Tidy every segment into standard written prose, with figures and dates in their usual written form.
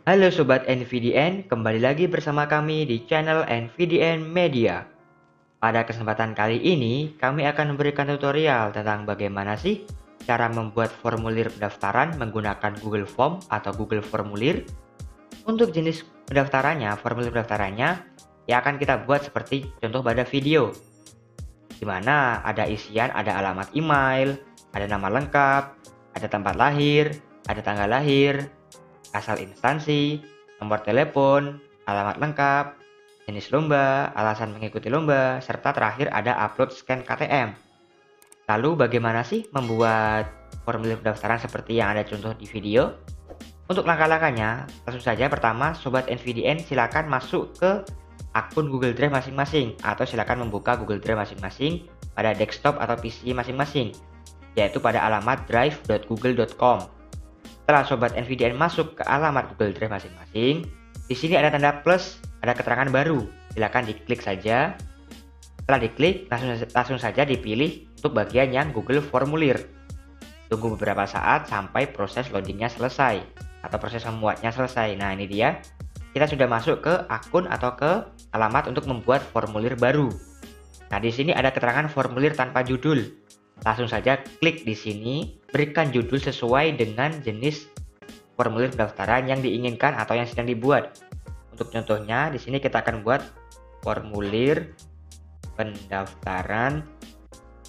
Halo Sobat NVDN, kembali lagi bersama kami di channel NVDN Media. Pada kesempatan kali ini, kami akan memberikan tutorial tentang bagaimana sih cara membuat formulir pendaftaran menggunakan Google Form atau Google Formulir. Untuk jenis formulir pendaftarannya, ya akan kita buat seperti contoh pada video, di mana ada isian, ada alamat email, ada nama lengkap, ada tempat lahir, ada tanggal lahir, asal instansi, nomor telepon, alamat lengkap, jenis lomba, alasan mengikuti lomba, serta terakhir ada upload scan KTM. Lalu bagaimana sih membuat formulir pendaftaran seperti yang ada contoh di video? Untuk langkah-langkahnya, langsung saja pertama Sobat NVDN silakan masuk ke akun Google Drive masing-masing atau silakan membuka Google Drive masing-masing pada desktop atau PC masing-masing, yaitu pada alamat drive.google.com. Setelah Sobat NVDN masuk ke alamat Google Drive masing-masing, di sini ada tanda plus, ada keterangan baru. Silakan diklik saja. Setelah diklik, langsung saja dipilih untuk bagian yang Google Formulir. Tunggu beberapa saat sampai proses loadingnya selesai atau proses memuatnya selesai. Nah, ini dia. Kita sudah masuk ke akun atau ke alamat untuk membuat formulir baru. Nah, di sini ada keterangan formulir tanpa judul. Langsung saja klik di sini, berikan judul sesuai dengan jenis formulir pendaftaran yang diinginkan atau yang sedang dibuat. Untuk contohnya, di sini kita akan buat formulir pendaftaran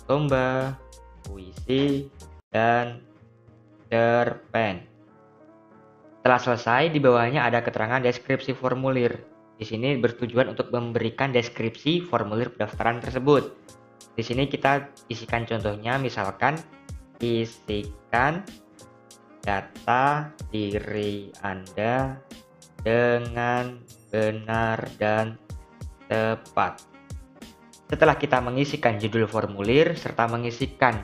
lomba, puisi, dan cerpen. Setelah selesai, di bawahnya ada keterangan deskripsi formulir. Di sini bertujuan untuk memberikan deskripsi formulir pendaftaran tersebut. Di sini kita isikan contohnya, misalkan isikan data diri Anda dengan benar dan tepat. Setelah kita mengisikan judul formulir serta mengisikan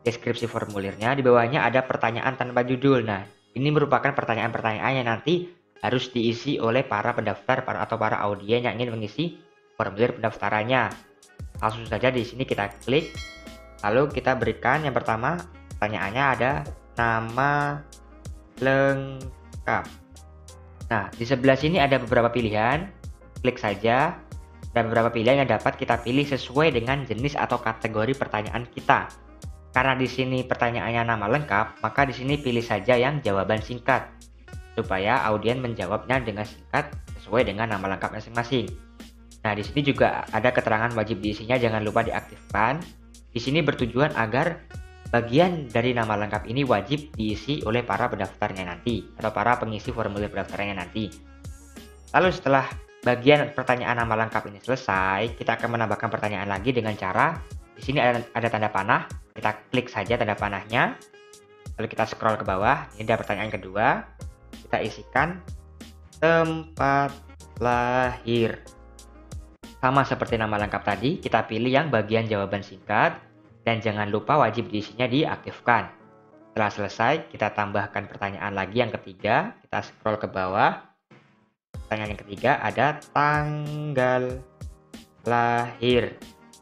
deskripsi formulirnya, di bawahnya ada pertanyaan tanpa judul. Nah, ini merupakan pertanyaan-pertanyaan yang nanti harus diisi oleh para pendaftar atau para audien yang ingin mengisi formulir pendaftarannya. Langsung saja di sini kita klik, lalu kita berikan yang pertama pertanyaannya ada nama lengkap. Nah, di sebelah sini ada beberapa pilihan, klik saja. Ada beberapa pilihan yang dapat kita pilih sesuai dengan jenis atau kategori pertanyaan kita. Karena di sini pertanyaannya nama lengkap, maka di sini pilih saja yang jawaban singkat supaya audien menjawabnya dengan singkat sesuai dengan nama lengkap masing-masing. Nah, di sini juga ada keterangan wajib diisinya, jangan lupa diaktifkan. Di sini bertujuan agar bagian dari nama lengkap ini wajib diisi oleh para pendaftarnya nanti atau para pengisi formulir pendaftarannya nanti. Lalu setelah bagian pertanyaan nama lengkap ini selesai, kita akan menambahkan pertanyaan lagi dengan cara di sini ada tanda panah. Kita klik saja tanda panahnya. Lalu kita scroll ke bawah. Ini ada pertanyaan kedua. Kita isikan tempat lahir. Sama seperti nama lengkap tadi, kita pilih yang bagian jawaban singkat dan jangan lupa wajib diisinya diaktifkan. Setelah selesai, kita tambahkan pertanyaan lagi yang ketiga. Kita scroll ke bawah. Pertanyaan yang ketiga ada tanggal lahir.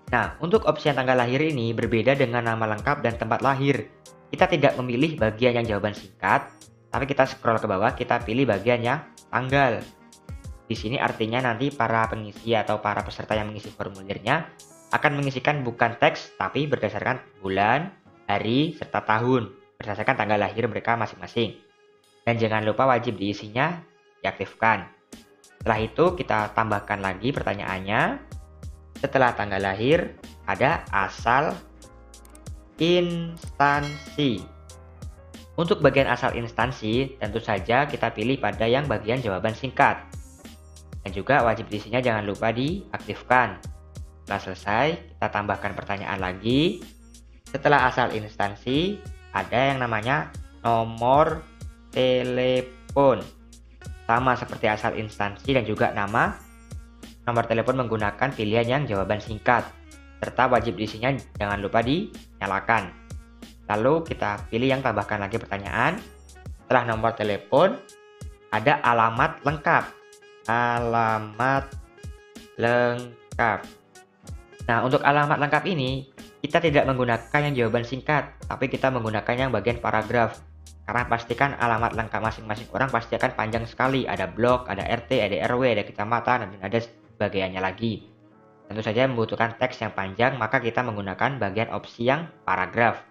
Nah, untuk opsi yang tanggal lahir ini berbeda dengan nama lengkap dan tempat lahir. Kita tidak memilih bagian yang jawaban singkat, tapi kita scroll ke bawah, kita pilih bagian yang tanggal. Di sini artinya nanti para pengisi atau para peserta yang mengisi formulirnya akan mengisikan bukan teks, tapi berdasarkan bulan, hari, serta tahun, berdasarkan tanggal lahir mereka masing-masing. Dan jangan lupa wajib diisinya diaktifkan. Setelah itu kita tambahkan lagi pertanyaannya. Setelah tanggal lahir ada asal instansi. Untuk bagian asal instansi tentu saja kita pilih pada yang bagian jawaban singkat. Dan juga wajib diisinya jangan lupa diaktifkan. Setelah selesai kita tambahkan pertanyaan lagi. Setelah asal instansi ada yang namanya nomor telepon. Sama seperti asal instansi dan juga nama, nomor telepon menggunakan pilihan yang jawaban singkat, serta wajib diisinya jangan lupa dinyalakan. Lalu kita pilih yang tambahkan lagi pertanyaan. Setelah nomor telepon, ada alamat lengkap. Alamat lengkap. Nah, untuk alamat lengkap ini, kita tidak menggunakan yang jawaban singkat, tapi kita menggunakan yang bagian paragraf. Karena pastikan alamat lengkap masing-masing orang pasti akan panjang sekali. Ada blok, ada RT, ada RW, ada kecamatan, dan ada sebagainya lagi. Tentu saja membutuhkan teks yang panjang, maka kita menggunakan bagian opsi yang paragraf.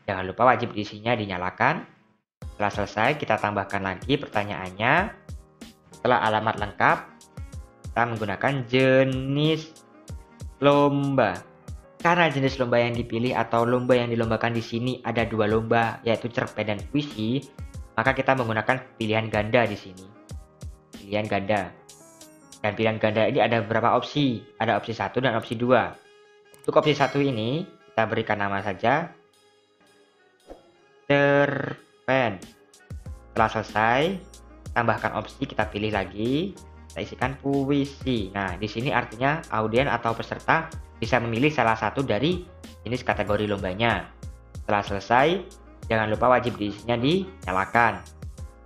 Jangan lupa wajib diisinya dinyalakan. Setelah selesai, kita tambahkan lagi pertanyaannya. Setelah alamat lengkap, kita menggunakan jenis lomba. Karena jenis lomba yang dipilih atau lomba yang dilombakan di sini ada 2 lomba, yaitu cerpen dan puisi, maka kita menggunakan pilihan ganda di sini. Pilihan ganda. Dan pilihan ganda ini ada beberapa opsi. Ada opsi 1 dan opsi 2. Untuk opsi 1 ini, kita berikan nama saja cerpen. Setelah selesai, tambahkan opsi, kita pilih lagi, kita isikan puisi. Nah, di sini artinya audien atau peserta bisa memilih salah satu dari jenis kategori lombanya. Setelah selesai, jangan lupa wajib diisinya dinyalakan.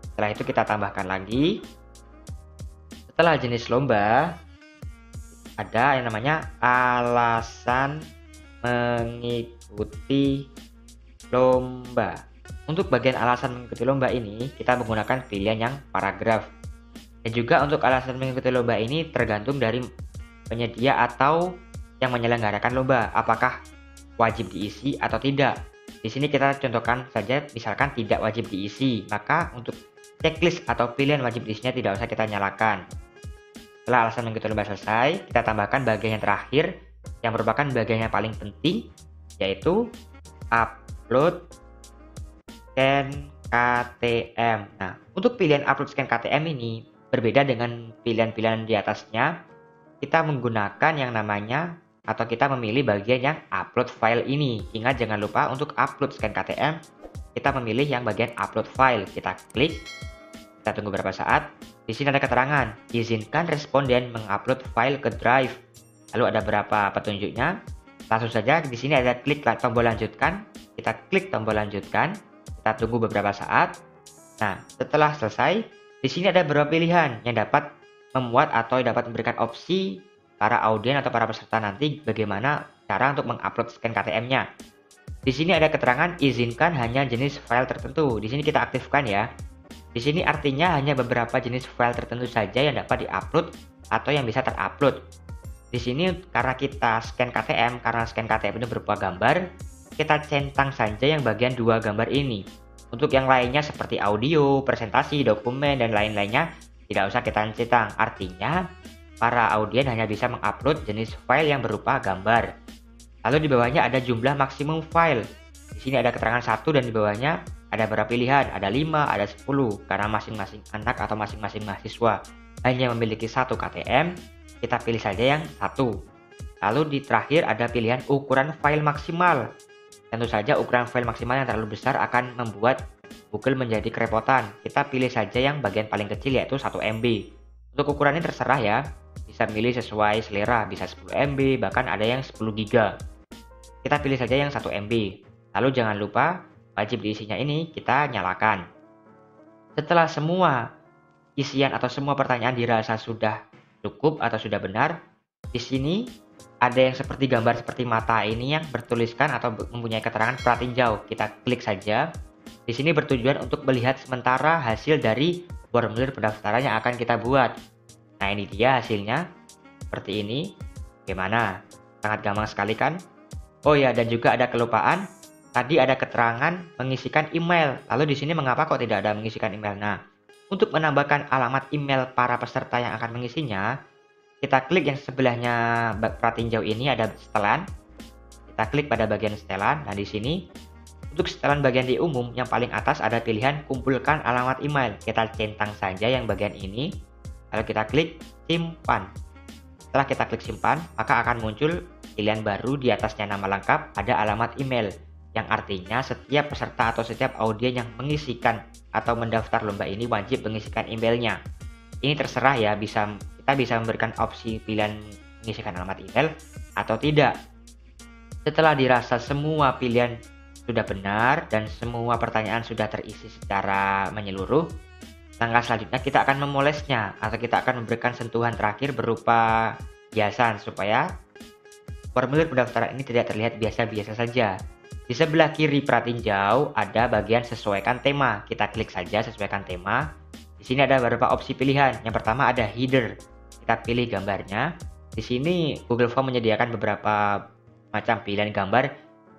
Setelah itu kita tambahkan lagi. Setelah jenis lomba, ada yang namanya alasan mengikuti lomba. Untuk bagian alasan mengikuti lomba ini, kita menggunakan pilihan yang paragraf. Dan juga untuk alasan mengikuti lomba ini tergantung dari penyedia atau yang menyelenggarakan lomba, apakah wajib diisi atau tidak. Di sini kita contohkan saja, misalkan tidak wajib diisi, maka untuk checklist atau pilihan wajib diisinya tidak usah kita nyalakan. Setelah alasan mengikuti lomba selesai, kita tambahkan bagian yang terakhir yang merupakan bagian yang paling penting, yaitu upload scan KTM. Nah, untuk pilihan upload scan KTM ini berbeda dengan pilihan-pilihan di atasnya. Kita menggunakan yang namanya atau kita memilih bagian yang upload file ini. Ingat, jangan lupa untuk upload scan KTM, kita memilih yang bagian upload file. Kita klik, kita tunggu beberapa saat. Di sini ada keterangan, izinkan responden mengupload file ke drive. Lalu ada berapa petunjuknya. Langsung saja di sini ada klik tombol lanjutkan. Kita klik tombol lanjutkan. Kita tunggu beberapa saat. Nah, setelah selesai, di sini ada beberapa pilihan yang dapat memuat atau dapat memberikan opsi para audien atau para peserta nanti bagaimana cara untuk mengupload scan KTM-nya. Di sini ada keterangan izinkan hanya jenis file tertentu. Di sini kita aktifkan ya. Di sini artinya hanya beberapa jenis file tertentu saja yang dapat diupload atau yang bisa terupload. Di sini karena kita scan KTM, karena scan KTM ini berupa gambar, kita centang saja yang bagian 2 gambar ini. Untuk yang lainnya seperti audio, presentasi, dokumen, dan lain-lainnya tidak usah kita centang. Artinya para audien hanya bisa mengupload jenis file yang berupa gambar. Lalu di bawahnya ada jumlah maksimum file. Di sini ada keterangan 1 dan di bawahnya ada beberapa pilihan, ada 5, ada 10. Karena masing-masing anak atau masing-masing mahasiswa hanya memiliki 1 KTM, kita pilih saja yang 1. Lalu di terakhir ada pilihan ukuran file maksimal. Tentu saja ukuran file maksimal yang terlalu besar akan membuat Google menjadi kerepotan. Kita pilih saja yang bagian paling kecil, yaitu 1 MB. Untuk ukuran ini terserah ya, bisa pilih sesuai selera, bisa 10 MB, bahkan ada yang 10 GB. Kita pilih saja yang 1 MB. Lalu jangan lupa wajib diisinya ini kita nyalakan. Setelah semua isian atau semua pertanyaan dirasa sudah cukup atau sudah benar, di sini ada yang seperti gambar seperti mata ini yang bertuliskan atau mempunyai keterangan pratinjau. Kita klik saja. Di sini bertujuan untuk melihat sementara hasil dari formulir pendaftaran yang akan kita buat. Nah, ini dia hasilnya. Seperti ini. Gimana? Sangat gampang sekali kan? Oh ya, dan juga ada kelupaan. Tadi ada keterangan mengisikan email. Lalu di sini mengapa kok tidak ada mengisikan email? Nah, untuk menambahkan alamat email para peserta yang akan mengisinya, kita klik yang sebelahnya pratinjau ini ada setelan. Kita klik pada bagian setelan. Nah, di sini untuk setelan bagian di umum yang paling atas ada pilihan kumpulkan alamat email. Kita centang saja yang bagian ini. Lalu kita klik simpan. Setelah kita klik simpan, maka akan muncul pilihan baru. Di atasnya nama lengkap, ada alamat email. Yang artinya setiap peserta atau setiap audien yang mengisikan atau mendaftar lomba ini wajib mengisikan emailnya. Ini terserah ya, kita bisa memberikan opsi pilihan mengisikan alamat email atau tidak. Setelah dirasa semua pilihan sudah benar dan semua pertanyaan sudah terisi secara menyeluruh, langkah selanjutnya kita akan memolesnya atau kita akan memberikan sentuhan terakhir berupa hiasan supaya formulir pendaftaran ini tidak terlihat biasa-biasa saja. Di sebelah kiri pratinjau ada bagian sesuaikan tema. Kita klik saja sesuaikan tema. Di sini ada beberapa opsi pilihan. Yang pertama ada header. Kita pilih gambarnya. Di sini Google Form menyediakan beberapa macam pilihan gambar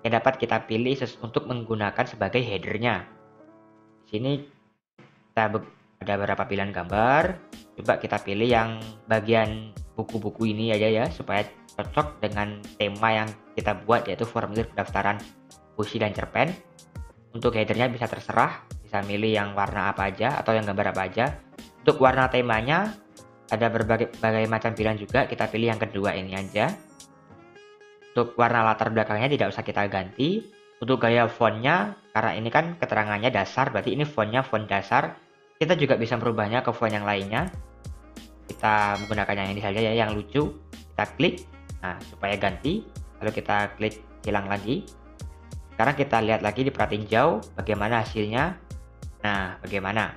yang dapat kita pilih untuk menggunakan sebagai headernya. Di sini kita ada beberapa pilihan gambar. Coba kita pilih yang bagian buku-buku ini aja ya, supaya cocok dengan tema yang kita buat, yaitu formulir pendaftaran puisi dan cerpen. Untuk headernya bisa terserah, bisa milih yang warna apa aja atau yang gambar apa aja. Untuk warna temanya ada berbagai macam pilihan juga, kita pilih yang kedua ini aja. Untuk warna latar belakangnya tidak usah kita ganti. Untuk gaya fontnya, karena ini kan keterangannya dasar, berarti ini fontnya font dasar. Kita juga bisa merubahnya ke font yang lainnya. Kita menggunakan yang ini saja ya, yang lucu. Kita klik, nah supaya ganti. Lalu kita klik hilang lagi. Sekarang kita lihat lagi di pratinjau bagaimana hasilnya. Nah, bagaimana?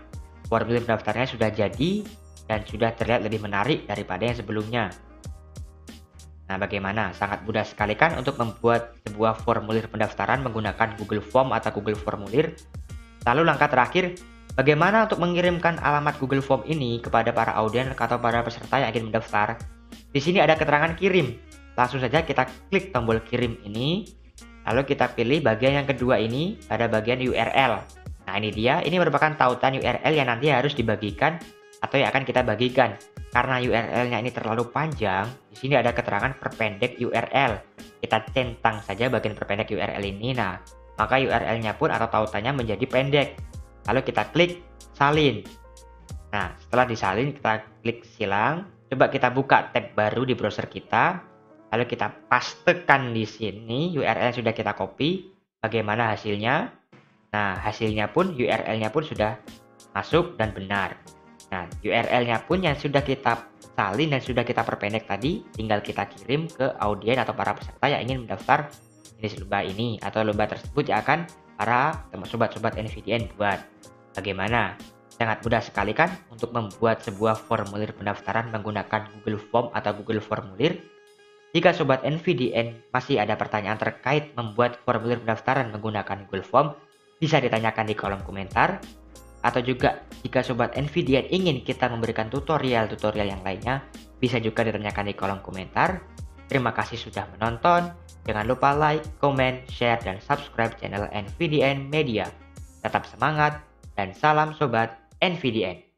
Formulir pendaftarannya sudah jadi dan sudah terlihat lebih menarik daripada yang sebelumnya. Nah, bagaimana? Sangat mudah sekali kan untuk membuat sebuah formulir pendaftaran menggunakan Google Form atau Google Formulir. Lalu langkah terakhir, bagaimana untuk mengirimkan alamat Google Form ini kepada para audien atau para peserta yang ingin mendaftar? Di sini ada keterangan kirim. Langsung saja kita klik tombol kirim ini. Lalu kita pilih bagian yang kedua ini, ada bagian URL. Nah, ini dia. Ini merupakan tautan URL yang nanti harus dibagikan atau yang akan kita bagikan. Karena URL-nya ini terlalu panjang, di sini ada keterangan perpendek URL. Kita centang saja bagian perpendek URL ini. Nah, maka URL-nya pun atau tautannya menjadi pendek. Lalu kita klik salin. Nah, setelah disalin kita klik silang. Coba kita buka tab baru di browser kita. Lalu kita pastekan di sini URL yang sudah kita copy. Bagaimana hasilnya? Nah, hasilnya pun URL-nya pun sudah masuk dan benar. Nah, URL-nya pun yang sudah kita salin dan sudah kita perpendek tadi, tinggal kita kirim ke audien atau para peserta yang ingin mendaftar jenis lomba ini atau lomba tersebut yang akan para sobat-sobat NVDN buat. Bagaimana? Sangat mudah sekali kan untuk membuat sebuah formulir pendaftaran menggunakan Google Form atau Google Formulir. Jika sobat NVDN masih ada pertanyaan terkait membuat formulir pendaftaran menggunakan Google Form, bisa ditanyakan di kolom komentar. Atau juga jika sobat NVDN ingin kita memberikan tutorial-tutorial yang lainnya, bisa juga ditanyakan di kolom komentar. Terima kasih sudah menonton. Jangan lupa like, comment, share, dan subscribe channel NVDN Media. Tetap semangat dan salam sobat NVDN.